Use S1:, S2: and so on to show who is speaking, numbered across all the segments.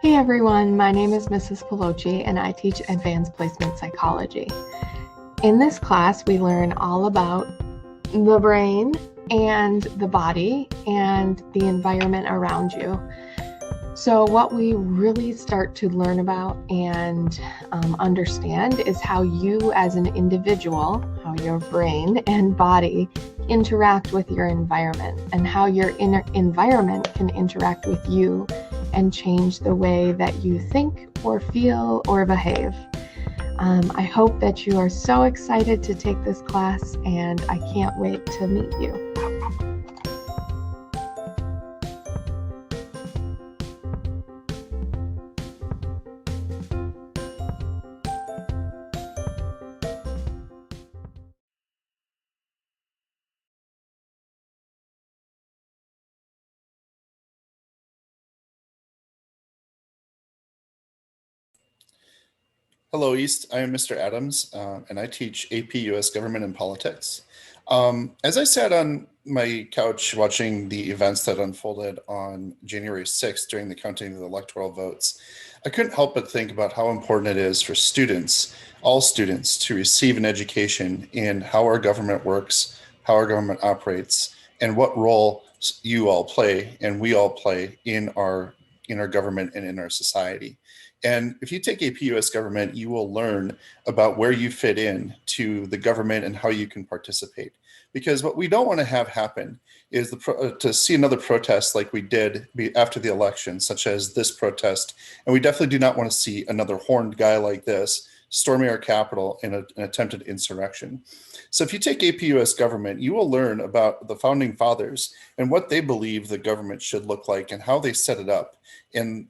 S1: Hey everyone, my name is Mrs. Pelosi and I teach advanced placement psychology. In this class, we learn all about the brain and the body and the environment around you. So what we really start to learn about and understand is how you as an individual, how your brain and body interact with your environment and how your inner environment can interact with you and change the way that you think or feel or behave. I hope that you are so excited to take this class, and I can't wait to meet you.
S2: Hello, East. I am Mr. Adams, and I teach AP US Government and Politics. As I sat on my couch watching the events that unfolded on January 6th during the counting of the electoral votes, I couldn't help but think about how important it is for students, all students, to receive an education in how our government works, how our government operates, and what role you all play and we all play in our government and in our society. And if you take AP US government, you will learn about where you fit in to the government and how you can participate. Because what we don't want to have happen is to see another protest like we did after the election, such as this protest. And we definitely do not want to see another horned guy like this storming our Capitol in an attempted insurrection. So if you take AP US government, you will learn about the founding fathers and what they believe the government should look like and how they set it up. And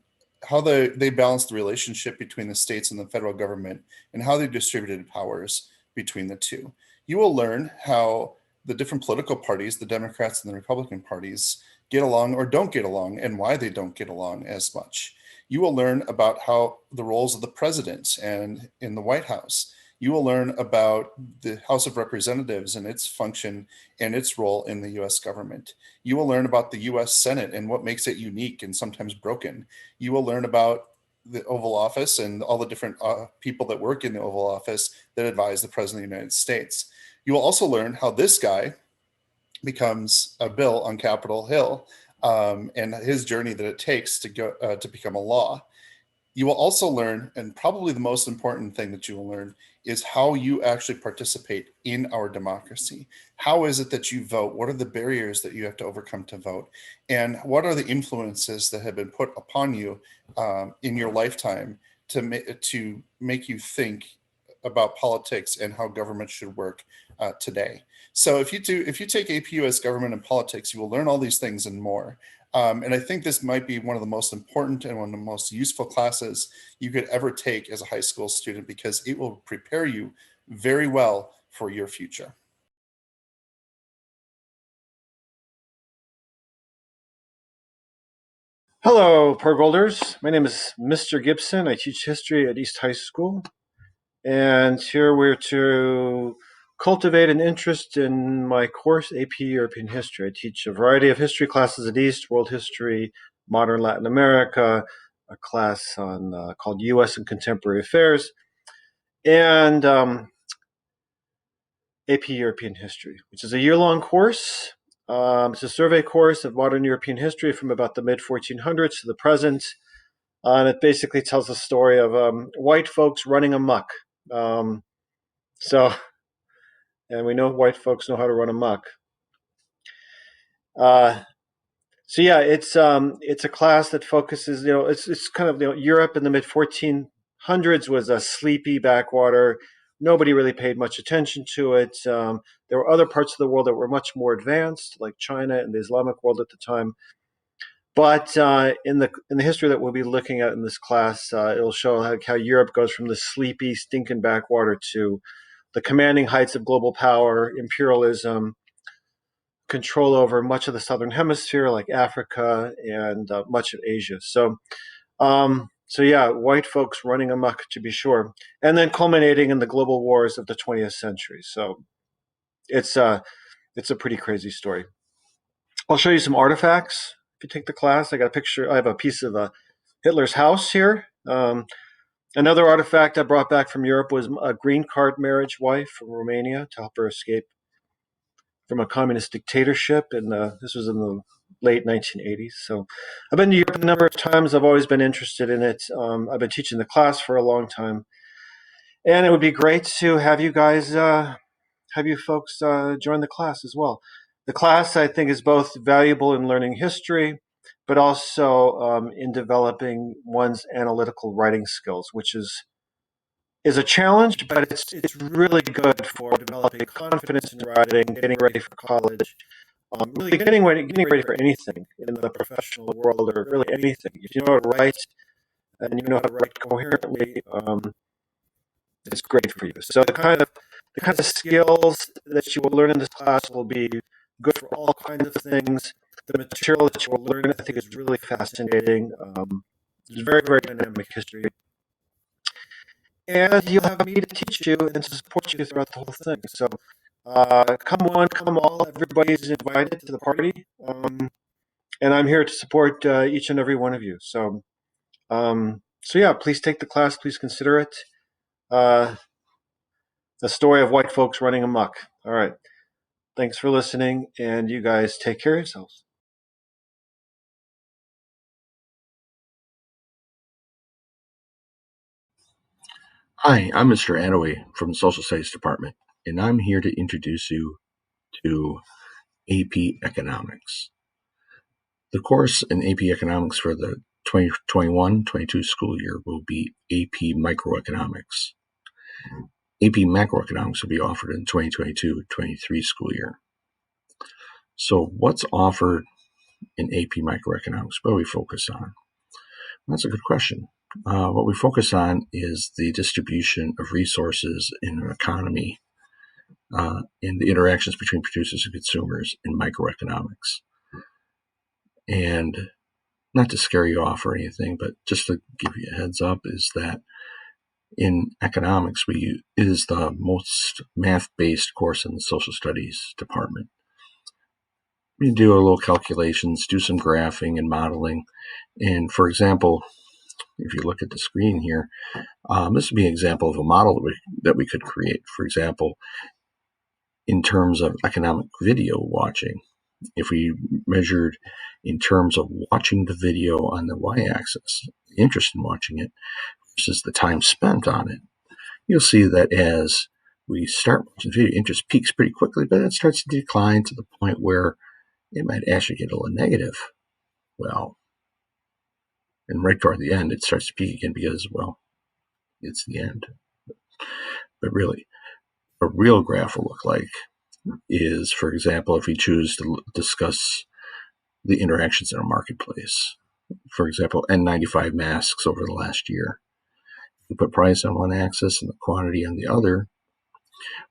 S2: how they balance the relationship between the states and the federal government and how they distributed powers between the two. You will learn how the different political parties, the Democrats and the Republican parties, get along or don't get along and why they don't get along as much. You will learn about how the roles of the president and in the White House. You will learn about the House of Representatives and its function and its role in the US government. You will learn about the US Senate and what makes it unique and sometimes broken. You will learn about the Oval Office and all the different people that work in the Oval Office that advise the President of the United States. You will also learn how this guy becomes a bill on Capitol Hill and his journey that it takes to go to become a law. You will also learn, and probably the most important thing that you will learn, is how you actually participate in our democracy. How is it that you vote? What are the barriers that you have to overcome to vote? And what are the influences that have been put upon you in your lifetime to make you think about politics and how government should work today? So if you take AP US government and politics, you will learn all these things and more. And I think this might be one of the most important and one of the most useful classes you could ever take as a high school student because it will prepare you very well for your future.
S3: Hello, Pergolders. My name is Mr. Gibson. I teach history at East High School. And here we're to cultivate an interest in my course, AP European History. I teach a variety of history classes at East, World History, Modern Latin America, a class on called U.S. and Contemporary Affairs, and AP European History, which is a year-long course. It's a survey course of modern European history from about the mid-1400s to the present. And it basically tells the story of white folks running amok. Um, so, and we know white folks know how to run amok. Uh, so yeah, it's a class that focuses. It's kind of Europe in the mid 1400s was a sleepy backwater. Nobody really paid much attention to it. There were other parts of the world that were much more advanced, like China and the Islamic world at the time. But in the history that we'll be looking at in this class, it'll show how Europe goes from the sleepy, stinking backwater to the commanding heights of global power, imperialism, control over much of the southern hemisphere, like Africa and much of Asia. So yeah, white folks running amok, to be sure, and then culminating in the global wars of the 20th century. So it's a pretty crazy story. I'll show you some artifacts. If you take the class, I got a picture. I have a piece of Hitler's house here. Another artifact I brought back from Europe was a green card marriage wife from Romania to help her escape from a communist dictatorship. And this was in the late 1980s. So I've been to Europe a number of times. I've always been interested in it. I've been teaching the class for a long time. And it would be great to have you guys, have you folks join the class as well. The class, I think, is both valuable in learning history, but also in developing one's analytical writing skills, which is a challenge, but it's really good for developing confidence in writing, getting ready for college, really getting ready for anything in the professional world or really anything. If you know how to write and you know how to write coherently, it's great for you. So the kind of skills that you will learn in this class will be good for all kinds of things. The material that you will learn, I think, is really fascinating. It's very, very dynamic history. And you'll have me to teach you and to support you throughout the whole thing. So come one, come all. Everybody's invited to the party. And I'm here to support each and every one of you. So yeah, please take the class. Please consider it. The story of white folks running amok. All right. Thanks for listening, and you guys take care of yourselves.
S4: Hi, I'm Mr. Attaway from the Social Studies Department, and I'm here to introduce you to AP Economics. The course in AP Economics for the 2021-22 school year will be AP Microeconomics. AP Macroeconomics will be offered in 2022-23 school year. So what's offered in AP Microeconomics? What do we focus on? That's a good question. What we focus on is the distribution of resources in an economy and the interactions between producers and consumers in microeconomics. And not to scare you off or anything, but just to give you a heads up, is that in economics, it is the most math-based course in the social studies department. We do a little calculations, do some graphing and modeling. And for example, if you look at the screen here, this would be an example of a model that we could create. For example, in terms of economic video watching, if we measured in terms of watching the video on the y-axis, interest in watching it, versus the time spent on it, you'll see that as we start watching the video, interest peaks pretty quickly, but it starts to decline to the point where it might actually get a little negative. Well, and right toward the end, it starts to peak again because, well, it's the end. But really, a real graph will look like is, for example, if we choose to discuss the interactions in a marketplace. For example, N95 masks over the last year. We put price on one axis and the quantity on the other.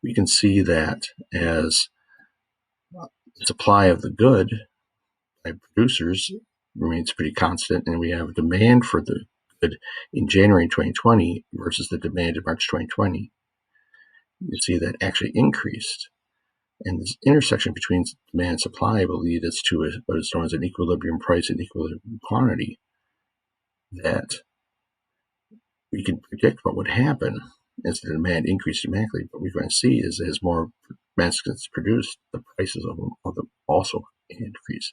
S4: We can see that as the supply of the good by producers remains pretty constant, and we have demand for the good in January 2020 versus the demand in March 2020. You see that actually increased. And this intersection between demand and supply will lead us to what is known as an equilibrium price and equilibrium quantity, that we can predict what would happen as the demand increased dramatically. What we're going to see is as more masks gets produced, the prices of them also increase.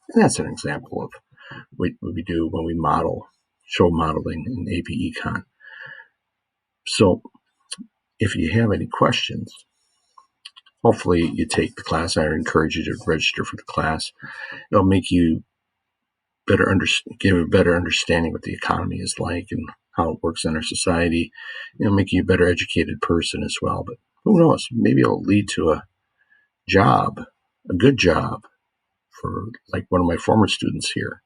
S4: And that's an example of what we do when we show modeling in AP Econ. So if you have any questions, hopefully you take the class. I encourage you to register for the class. It'll make you give a better understanding what the economy is like and how it works in our society. It'll make you a better educated person as well. But who knows? Maybe it'll lead to a good job for like one of my former students here.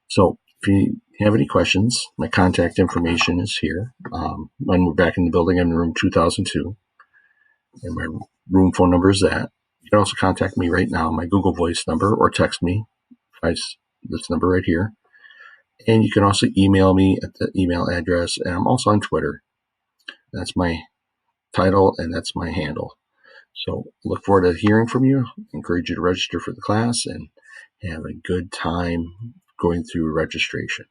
S4: So if you have any questions, my contact information is here. When we're back in the building, I'm in room 2002. And my room phone number is that. You can also contact me right now, my Google Voice number, or text me. This number right here. And you can also email me at the email address. And I'm also on Twitter. That's my title and that's my handle. So look forward to hearing from you. I encourage you to register for the class and have a good time going through registration.